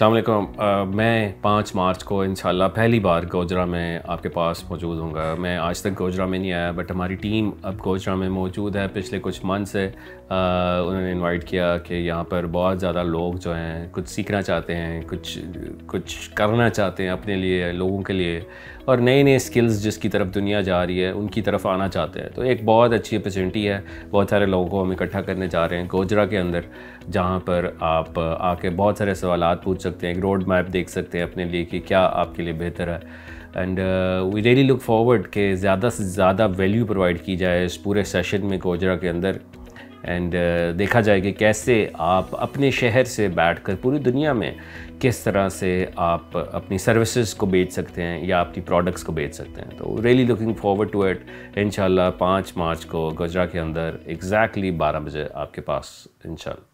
السلام علیکم. میں 5 مارچ کو انشاءاللہ پہلی بار گوجرا میں آپ کے پاس موجود ہوں گا. میں آج تک گوجرا میں نہیں آیا، بٹ ہماری ٹیم اب گوجرا میں موجود ہے. پچھلے کچھ منتھ سے انہوں نے انوائٹ کیا کہ یہاں پر بہت زیادہ لوگ جو ہیں کچھ سیکھنا چاہتے ہیں، کچھ کرنا چاہتے ہیں اپنے لیے، لوگوں کے لیے، اور نئے سکلز جس کی طرف دنیا جا رہی ہے ان کی طرف آنا چاہتے ہیں. تو ایک بہت اچھی اپرچونٹی ہے. بہت سارے لوگوں کو ہم اکٹھا کرنے جا رہے ہیں گوجرا کے اندر، جہاں پر آپ آ کے بہت سارے سوالات پوچھ سکتے ہیں، ایک روڈ میپ دیکھ سکتے ہیں اپنے لیے کہ کیا آپ کے لیے بہتر ہے. And we really look forward کہ زیادہ سے زیادہ ویلیو پرووائڈ کی جائے اس پورے سیشن میں گوجرا کے اندر. اینڈ دیکھا جائے کہ کیسے آپ اپنے شہر سے بیٹھ کر پوری دنیا میں کس طرح سے آپ اپنی سروسز کو بیچ سکتے ہیں یا اپنی پروڈکٹس کو بیچ سکتے ہیں. تو really looking forward to it. انشاءاللہ 5 مارچ کو گوجرا کے اندر ایگزیکٹلی 12 بجے آپ کے پاس انشاءاللہ.